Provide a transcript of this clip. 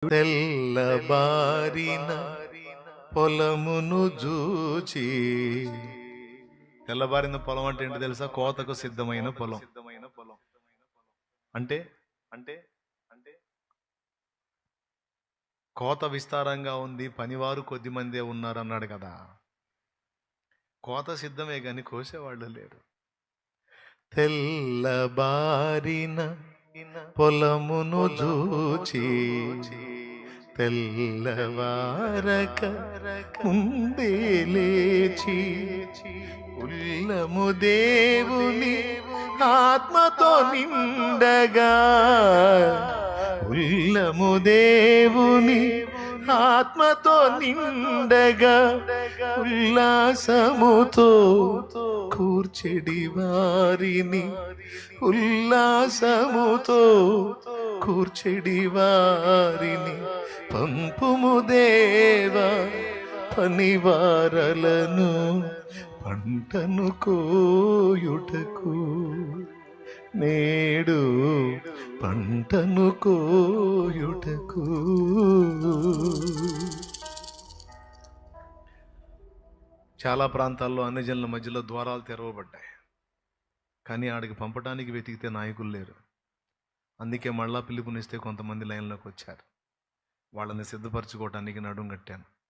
తెల్లబారిన పొలమును జూచి. తెల్లబారిన పొలం అంటే ఏంటి తెలుసా? కోతకు సిద్ధమైన పొలం. అంటే అంటే అంటే కోత విస్తారంగా ఉంది, పనివారు కొద్ది మందే ఉన్నారు అన్నాడు కదా. కోత సిద్ధమే కానీ కోసేవాళ్ళు లేరు. తెల్లబారిన పొలమును జూచి తెల్లవారక ముందే లేచి ఉల్లము దేవుని ఆత్మతో నిండగా, ఉల్లము దేవుని ఆత్మతో నిండగా, ఉల్లాసముతో కూర్చెడి వారిని, ఉల్లాసముతో కూర్చెడి వారిని పంపుము దేవా. పనివారలను పంటను కోయుటకు, నేడు పంటను కోయుటకు. చాలా ప్రాంతాల్లో అన్ని జనుల మధ్యలో ద్వారాలు తెరవబడ్డాయి, కానీ ఆడికి పంపడానికి వెతికితే నాయకులు లేరు. అందుకే మళ్ళా పిలుపునిస్తే కొంతమంది లైన్లోకి వచ్చారు. వాళ్ళని సిద్ధపరచుకోవటానికి నడుం కట్టాను.